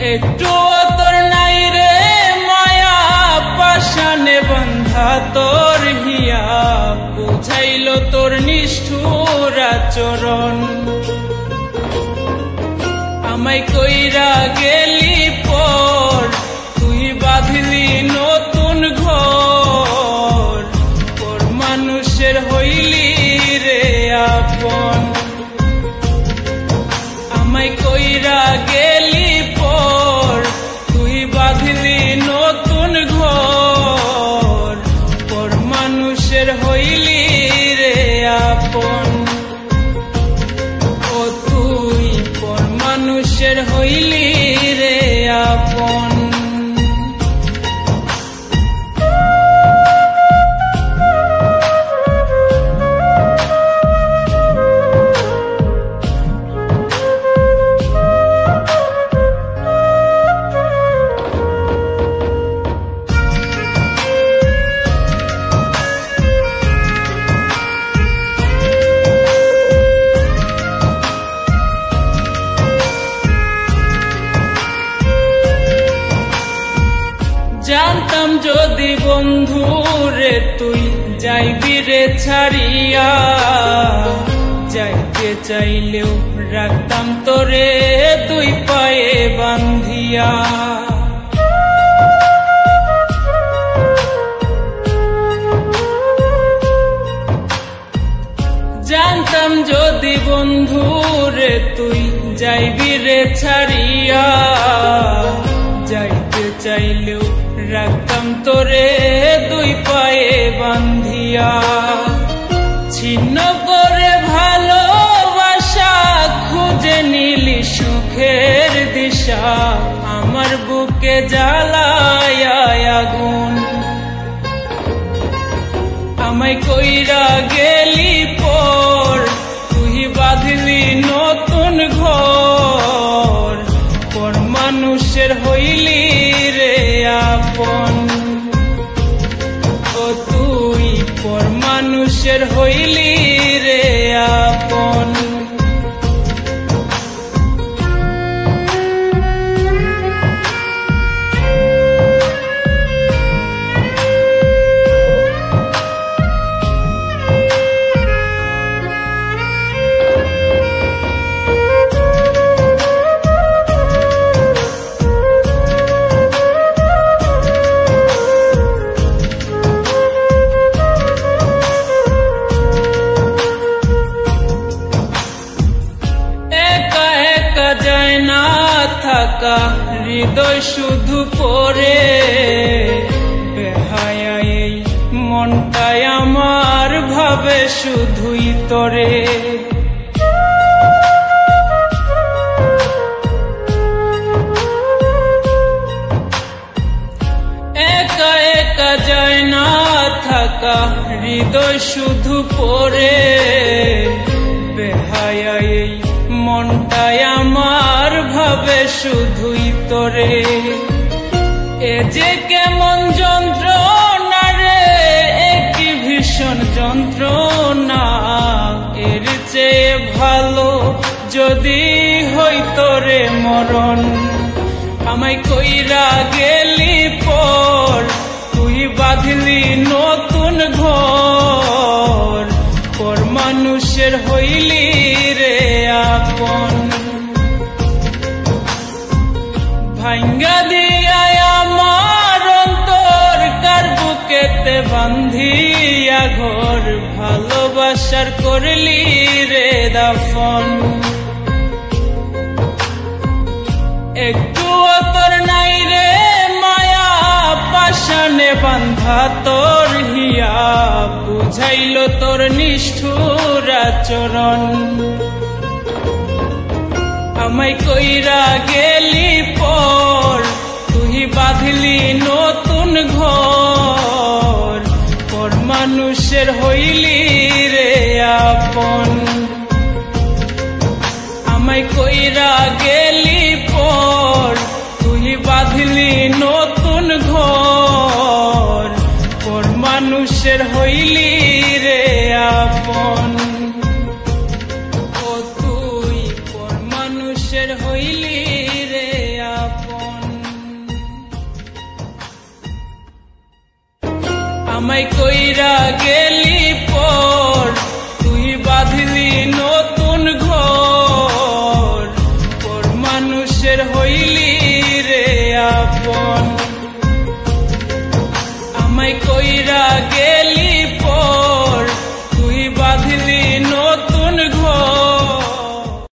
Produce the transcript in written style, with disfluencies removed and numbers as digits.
একটু তোর নাই রে মায়া পাশানে বন্ধা তোর হিয়া বুঝাইল তোর নিষ্ঠুর আচরণ আমায় কইরা গেলি পর তুই বাঁধলি নতুন ঘর পর মানুষের হইলি রে আপন আমায় কইরা গেলি পর তুই বাঁধলি নতুন ঘর পর মানুষের হইলি রে আপন ও তুই পর মানুষের হইলি রে আপন জানতাম যদি বন্ধু রে তুই যাইবি রে ছাড়িয়া যাইতে চাইলেও রাখতাম তোরে দুই পায়ে বান্ধিয়া জানতাম যদি বন্ধু রে তুই যাইবি রে ছাড়িয়া যাইতে চাইলেও রাখতাম তোরে দুই পায়ে বান্ধিয়া ছিন্ন করে ভালোবাসা খুঁজে নিলি সুখের দিশা আমার বুকে জ্বালায় আগুন আমায় কইরা গেলি পর তুই বাঁধলি নতুন ঘর পর মানুষের হইলি রে আপন ও তুই পর মানুষের হইলি রে আপন হৃদয় শুধু পড়ে বেহায়া এই মনটাই আমার ভাবে শুধুই তরে একা একা যায় না থাকা হৃদয় শুধু পড়ে বেহায়া এই মনটাই আমার ভাবে শুধুই তোরে এ যে কেমন যন্ত্রণা রে একই ভীষণ যন্ত্রণা এর চেয়ে ভালো যদি হইতো রে মরণ আমায় কইরা গেলি পর তুই বাঁধলি নতুন ঘর পর মানুষের হইলি রে আপন ভাঙ্গা দিয়া আমার অন্তর কার বুকেতে বান্ধিয়া ঘর ভালোবাসার করলি রে দাফন একটু তোর নাই রে মায়া পাশানে বান্ধা তোর হিয়া বুঝাইল তোর নিষ্ঠুর আচরণ আমায় কইরা গেলি পর তুই বাঁধলি নতুন ঘর পর মানুষের হইলি রে আপন আমায় কইরা গেলি পর তুই বাঁধলি নতুন ঘর পর মানুষের হইলি রে আপন ও তুই পর মানুষের হইলি রে আপন। আমায় কইরা গেলি পর তুই বাঁধলি নতুন ঘর পর মানুষের হইলি রে আপন আমায় কইরা গেলি